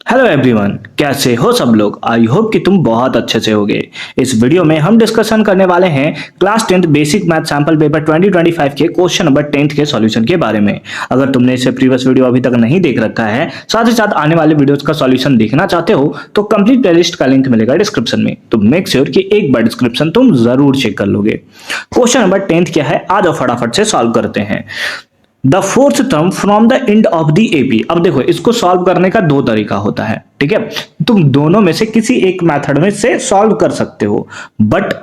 Hello everyone, कैसे हो सब लोग। आई होप कि तुम बहुत अच्छे से होगे। इस वीडियो में हम डिस्कशन करने वाले हैं class 10th basic math sample paper 2025 के क्वेश्चन नंबर 10th के सॉल्यूशन के बारे में। अगर तुमने इसे प्रीवियस वीडियो अभी तक नहीं देख रखा है, साथ ही साथ आने वाले वीडियोस का सॉल्यूशन देखना चाहते हो तो कंप्लीट प्लेलिस्ट का लिंक मिलेगा डिस्क्रिप्शन में। तो मेक श्योर कि एक बार डिस्क्रिप्शन तुम जरूर चेक कर लोगे। क्वेश्चन नंबर 10th क्या है, आज फटाफट से सॉल्व करते हैं। The fourth term from the end of the AP. अब देखो, इसको सॉल्व करने का दो तरीका होता है, ठीक है। तुम दोनों में से किसी एक मेथड में से सॉल्व कर सकते हो, बट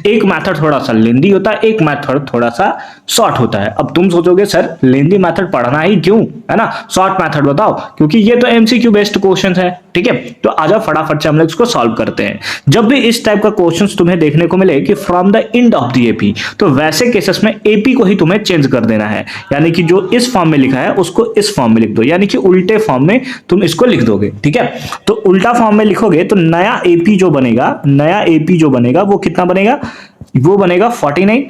एक मेथड थोड़ा सा लेंदी होता है, एक मेथड थोड़ा सा शॉर्ट होता है। अब तुम सोचोगे सर लेंदी मेथड पढ़ना ही क्यों, है ना, शॉर्ट मेथड बताओ, क्योंकि ये तो एमसीक्यू बेस्ड क्वेश्चन है, ठीक है। तो आजा फटाफट से हम लोग इसको सॉल्व करते हैं। जब भी इस टाइप का क्वेश्चंस तुम्हें देखने को मिले कि from the end of the AP, तो वैसे केसेस में एपी को ही तुम्हें चेंज कर देना है, यानी कि जो इस फॉर्म में लिखा है उसको इस फॉर्म में लिख दो, यानी कि उल्टे फॉर्म में तुम इसको लिख दोगे, ठीक है। तो उल्टा फॉर्म में लिखोगे तो नया एपी जो बनेगा वो कितना बनेगा, वो बनेगा 49,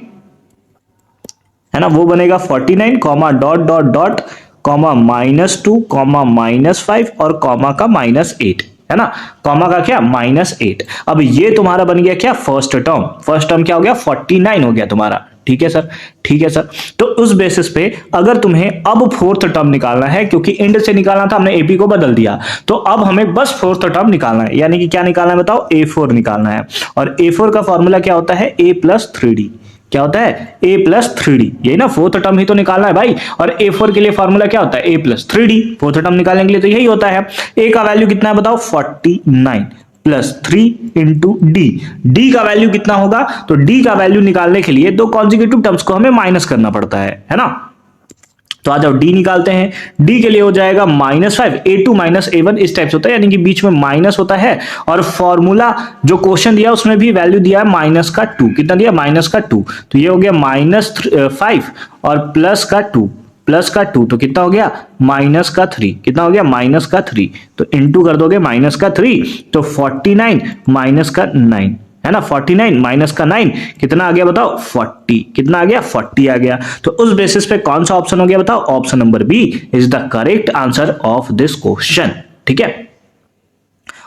है ना, वो बनेगा 49 comma dot dot dot comma -2 comma -5 और कॉमा का -8, है ना, कॉमा का क्या -8। अब ये तुम्हारा बन गया क्या, फर्स्ट टर्म क्या हो गया, 49 हो गया तुम्हारा, ठीक है सर, ठीक है सर। तो उस बेसिस पे अगर तुम्हें अब फोर्थ टर्म निकालना है, क्योंकि एंड से निकालना था, हमने एपी को बदल दिया, तो अब हमें बस फोर्थ टर्म निकालना है, यानी कि क्या निकालना है बताओ, A4 निकालना है। और A4 का फॉर्मूला क्या होता है, A+3D। क्या होता है, A+3D, यही ना, फोर्थ टर्म ही तो निकालना है भाई। और A4 के लिए फॉर्मूला क्या होता है, A+3D। फोर्थ टर्म निकालने के लिए तो यही होता है। A का वैल्यू कितना है बताओ, 49 +3 इंटू डी का वैल्यू कितना होगा, तो डी का वैल्यू निकालने के लिए दो कॉन्जिक्यूटिव टर्म्स को हमें माइनस करना पड़ता है ना। तो आ जाओ डी निकालते हैं। डी के लिए हो जाएगा -5, A2 -A1 इस टाइप से होता है, यानी कि बीच में माइनस होता है। और फॉर्मूला जो क्वेश्चन दिया उसमें भी वैल्यू दिया है -2, कितना दिया, -2, तो ये हो गया -5 और प्लस का 2 तो कितना हो गया, -3, कितना हो गया, -3, तो इंटू कर दोगे -3, तो 49 -9, है ना, 49 -9 कितना आ गया बताओ, 40, कितना आ गया, 40 आ गया। तो उस बेसिस पे कौन सा ऑप्शन हो गया बताओ, option number B is the correct answer of this question, ठीक है।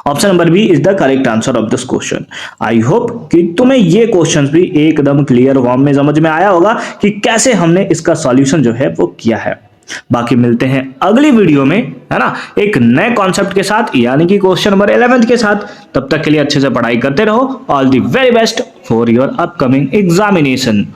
Option number B is the correct answer of this question. I hope कि तुम्हें ये क्वेश्चंस भी एकदम क्लियर फॉर्म में समझ में आया होगा कि कैसे हमने इसका सॉल्यूशन जो है वो किया है। बाकी मिलते हैं अगली वीडियो में, है ना, एक नए कॉन्सेप्ट के साथ, यानी कि क्वेश्चन नंबर 11 के साथ। तब तक के लिए अच्छे से पढ़ाई करते रहो। All the very best for your upcoming examination.